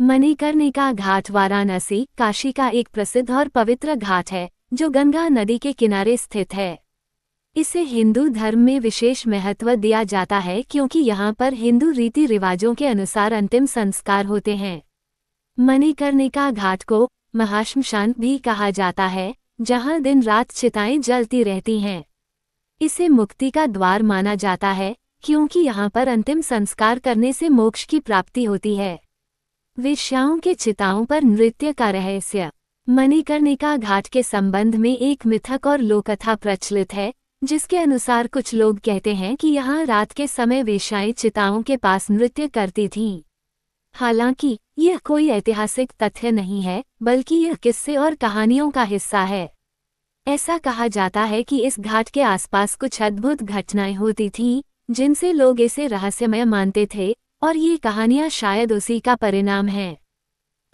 मणिकर्णिका घाट वाराणसी, काशी का एक प्रसिद्ध और पवित्र घाट है जो गंगा नदी के किनारे स्थित है। इसे हिंदू धर्म में विशेष महत्व दिया जाता है क्योंकि यहाँ पर हिंदू रीति रिवाजों के अनुसार अंतिम संस्कार होते हैं। मणिकर्णिका घाट को महाश्मशान भी कहा जाता है, जहाँ दिन रात चिताएं जलती रहती हैं। इसे मुक्ति का द्वार माना जाता है क्योंकि यहाँ पर अंतिम संस्कार करने से मोक्ष की प्राप्ति होती है। वेश्याओं के चिताओं पर नृत्य का रहस्य। मणिकर्णिका घाट के संबंध में एक मिथक और लोककथा प्रचलित है, जिसके अनुसार कुछ लोग कहते हैं कि यहाँ रात के समय वेश्याएं चिताओं के पास नृत्य करती थीं। हालांकि यह कोई ऐतिहासिक तथ्य नहीं है, बल्कि यह किस्से और कहानियों का हिस्सा है। ऐसा कहा जाता है कि इस घाट के आसपास कुछ अद्भुत घटनाएं होती थीं, जिनसे लोग इसे रहस्यमय मानते थे, और ये कहानियां शायद उसी का परिणाम हैं।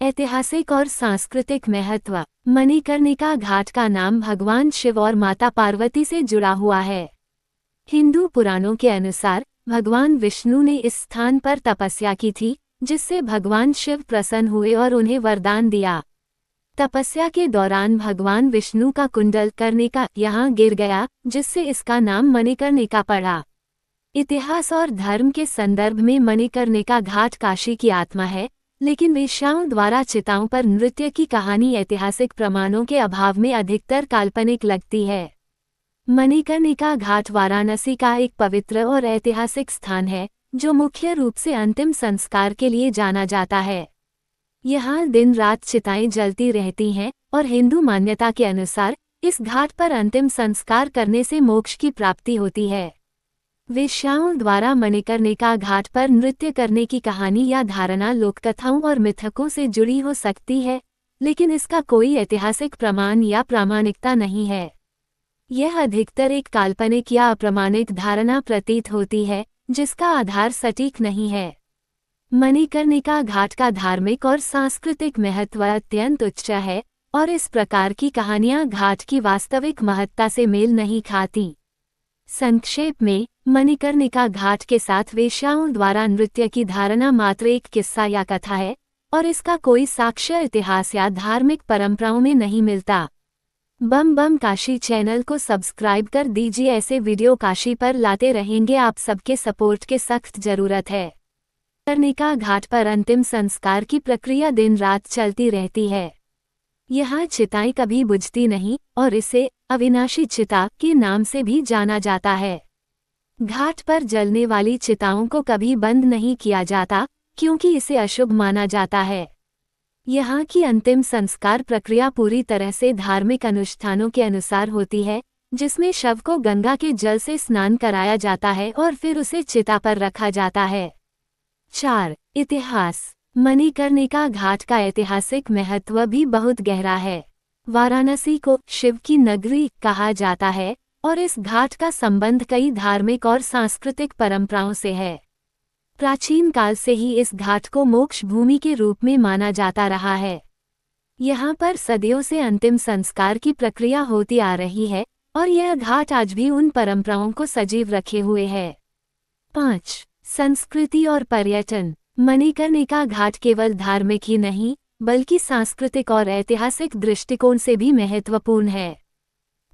ऐतिहासिक और सांस्कृतिक महत्व। मणिकर्णिका घाट का नाम भगवान शिव और माता पार्वती से जुड़ा हुआ है। हिंदू पुराणों के अनुसार भगवान विष्णु ने इस स्थान पर तपस्या की थी, जिससे भगवान शिव प्रसन्न हुए और उन्हें वरदान दिया। तपस्या के दौरान भगवान विष्णु का कुंडल कर्णिका यहाँ गिर गया, जिससे इसका नाम मणिकर्णिका पड़ा। इतिहास और धर्म के संदर्भ में मणिकर्णिका घाट काशी की आत्मा है, लेकिन वेश्याओं द्वारा चिताओं पर नृत्य की कहानी ऐतिहासिक प्रमाणों के अभाव में अधिकतर काल्पनिक लगती है। मणिकर्णिका घाट वाराणसी का एक पवित्र और ऐतिहासिक स्थान है, जो मुख्य रूप से अंतिम संस्कार के लिए जाना जाता है। यहाँ दिन रात चिताएं जलती रहती हैं, और हिंदू मान्यता के अनुसार इस घाट पर अंतिम संस्कार करने से मोक्ष की प्राप्ति होती है। वेश्याओं द्वारा मणिकर्णिका घाट पर नृत्य करने की कहानी या धारणा लोककथाओं और मिथकों से जुड़ी हो सकती है, लेकिन इसका कोई ऐतिहासिक प्रमाण या प्रामाणिकता नहीं है। यह अधिकतर एक काल्पनिक या अप्रमाणिक धारणा प्रतीत होती है, जिसका आधार सटीक नहीं है। मणिकर्णिका घाट का धार्मिक और सांस्कृतिक महत्व अत्यंत उच्च है, और इस प्रकार की कहानियां घाट की वास्तविक महत्ता से मेल नहीं खाती। संक्षेप में, मणिकर्णिका घाट के साथ वेश्याओं द्वारा नृत्य की धारणा मात्र एक किस्सा या कथा है, और इसका कोई साक्ष्य इतिहास या धार्मिक परंपराओं में नहीं मिलता। बम बम काशी चैनल को सब्सक्राइब कर दीजिए, ऐसे वीडियो काशी पर लाते रहेंगे। आप सबके सपोर्ट की सख्त जरूरत है। मणिकर्णिका घाट पर अंतिम संस्कार की प्रक्रिया दिन रात चलती रहती है। यहाँ चिताएं कभी बुझती नहीं, और इसे अविनाशी चिता के नाम से भी जाना जाता है। घाट पर जलने वाली चिताओं को कभी बंद नहीं किया जाता, क्योंकि इसे अशुभ माना जाता है। यहाँ की अंतिम संस्कार प्रक्रिया पूरी तरह से धार्मिक अनुष्ठानों के अनुसार होती है, जिसमें शव को गंगा के जल से स्नान कराया जाता है और फिर उसे चिता पर रखा जाता है। 4. इतिहास। मणिकर्णिका घाट का ऐतिहासिक महत्व भी बहुत गहरा है। वाराणसी को शिव की नगरी कहा जाता है, और इस घाट का संबंध कई धार्मिक और सांस्कृतिक परंपराओं से है। प्राचीन काल से ही इस घाट को मोक्ष भूमि के रूप में माना जाता रहा है। यहाँ पर सदियों से अंतिम संस्कार की प्रक्रिया होती आ रही है, और यह घाट आज भी उन परंपराओं को सजीव रखे हुए है। 5. संस्कृति और पर्यटन। मणिकर्णिका घाट केवल धार्मिक ही नहीं, बल्कि सांस्कृतिक और ऐतिहासिक दृष्टिकोण से भी महत्वपूर्ण है।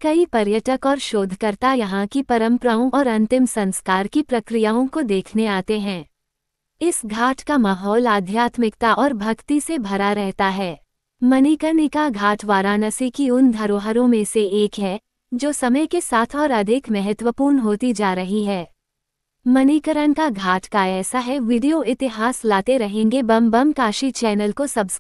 कई पर्यटक और शोधकर्ता यहाँ की परंपराओं और अंतिम संस्कार की प्रक्रियाओं को देखने आते हैं। इस घाट का माहौल आध्यात्मिकता और भक्ति से भरा रहता है। मणिकर्णिका घाट वाराणसी की उन धरोहरों में से एक है, जो समय के साथ और अधिक महत्वपूर्ण होती जा रही है। मणिकर्णिका घाट का ऐसा है वीडियो इतिहास लाते रहेंगे। बम बम काशी चैनल को सब्सक्राइब